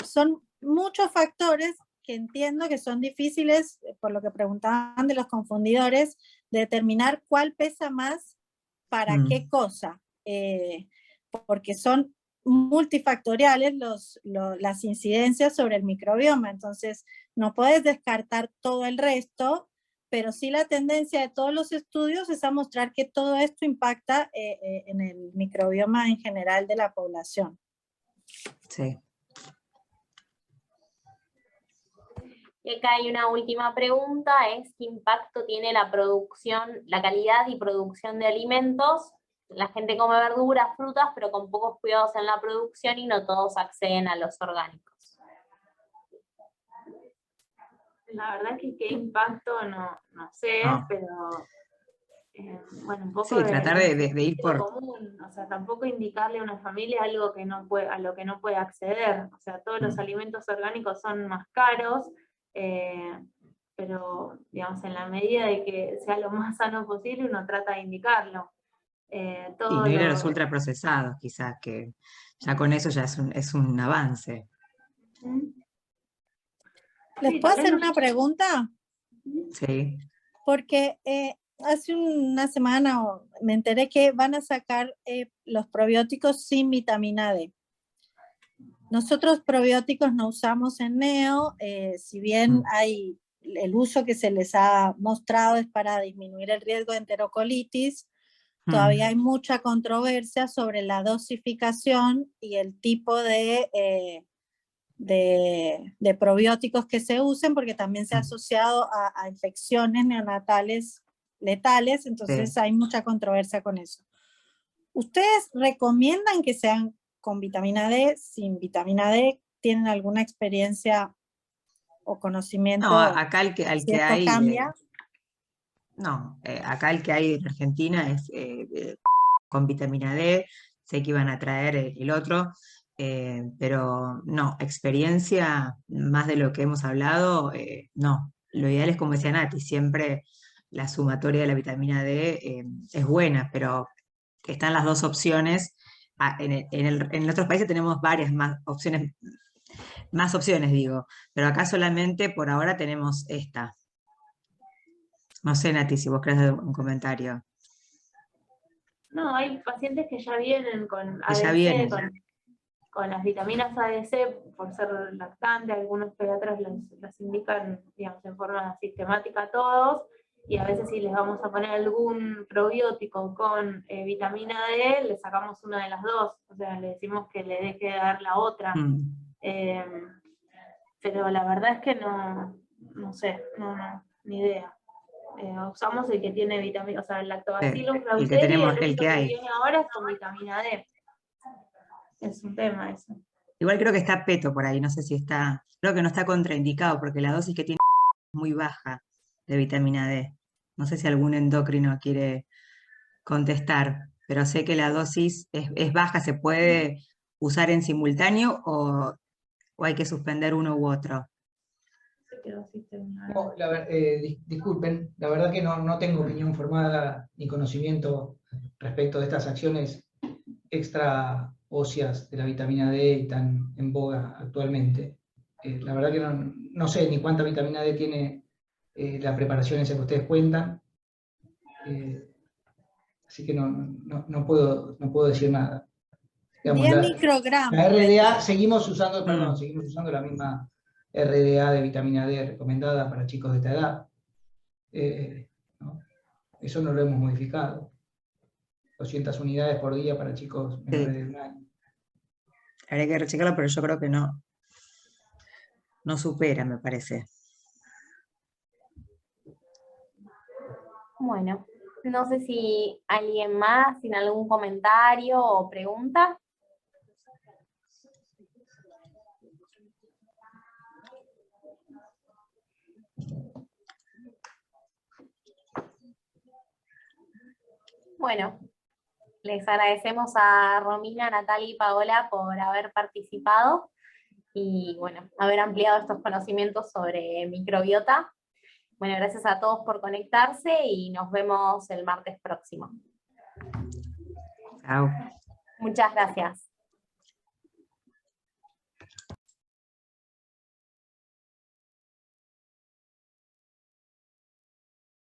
Son muchos factores que entiendo que son difíciles, por lo que preguntaban de los confundidores, de determinar cuál pesa más para qué cosa, porque son multifactoriales las incidencias sobre el microbioma, entonces no puedes descartar todo el resto, pero sí la tendencia de todos los estudios es a mostrar que todo esto impacta en el microbioma en general de la población. Sí. Y acá hay una última pregunta, es ¿qué impacto tiene la calidad y producción de alimentos la gente come verduras, frutas, pero con pocos cuidados en la producción y no todos acceden a los orgánicos. La verdad que qué impacto no sé, No. pero bueno, un poco Sí, tratar de ir por... común, o sea, tampoco indicarle a una familia algo que no puede, a lo que no puede acceder. O sea, todos los alimentos orgánicos son más caros, pero digamos, en la medida de que sea lo más sano posible, uno trata de indicarlo. Y Todo no ir a lo- los ultraprocesados, quizás, que ya con eso ya es un avance. ¿Les Sí, puedo también hacer una pregunta? Sí. Porque hace una semana me enteré que van a sacar los probióticos sin vitamina D. Nosotros probióticos no usamos en Neo, si bien hay el uso que se les ha mostrado es para disminuir el riesgo de enterocolitis, todavía hay mucha controversia sobre la dosificación y el tipo de probióticos que se usen, porque también se ha asociado a infecciones neonatales letales, entonces Sí. hay mucha controversia con eso. ¿Ustedes recomiendan que sean con vitamina D, sin vitamina D? ¿Tienen alguna experiencia o conocimiento? No, acá al que si esto hay... cambia. no, acá el que hay en Argentina es con vitamina D, sé que iban a traer el otro, pero no, experiencia más de lo que hemos hablado, no. Lo ideal es, como decía Nati, siempre la sumatoria de la vitamina D es buena, pero están las dos opciones. En otros países tenemos varias más opciones digo, pero acá solamente por ahora tenemos esta. No sé, Nati, si vos querés dar un comentario. No, hay pacientes que ya vienen con Que ya ADC, vienen. con las vitaminas ADC, por ser lactante, algunos pediatras las indican, digamos, en forma sistemática a todos, y a veces si les vamos a poner algún probiótico con vitamina D, le sacamos una de las dos, o sea, le decimos que le deje de dar la otra. Pero la verdad es que no sé, ni idea. Usamos el que tiene vitamina, o sea, el Lactobacillus el que reuteri, tenemos, el el único que que hay. viene ahora es con vitamina D. Es un tema eso. Igual creo que está Peto por ahí, no sé si está, creo que no está contraindicado porque la dosis que tiene es muy baja de vitamina D. No sé si algún endocrino quiere contestar, pero sé que la dosis es baja, ¿se puede usar en simultáneo o hay que suspender uno u otro? No, disculpen, la verdad que no tengo opinión formada ni conocimiento respecto de estas acciones extra óseas de la vitamina D tan en boga actualmente. La verdad que no sé ni cuánta vitamina D tiene la preparación esa que ustedes cuentan, así que no puedo decir nada. Digamos, 10 microgramos. la RDA, seguimos usando la misma RDA de vitamina D recomendada para chicos de esta edad. ¿No? Eso no lo hemos modificado. 200 unidades por día para chicos menores de un año. Habría que rechecarlo, pero yo creo que no supera, me parece. Bueno, no sé si alguien más tiene algún comentario o pregunta. Bueno, les agradecemos a Romina, Natalia y Paola por haber participado y bueno, haber ampliado estos conocimientos sobre microbiota. Bueno, gracias a todos por conectarse y nos vemos el martes próximo. Chao. Muchas gracias.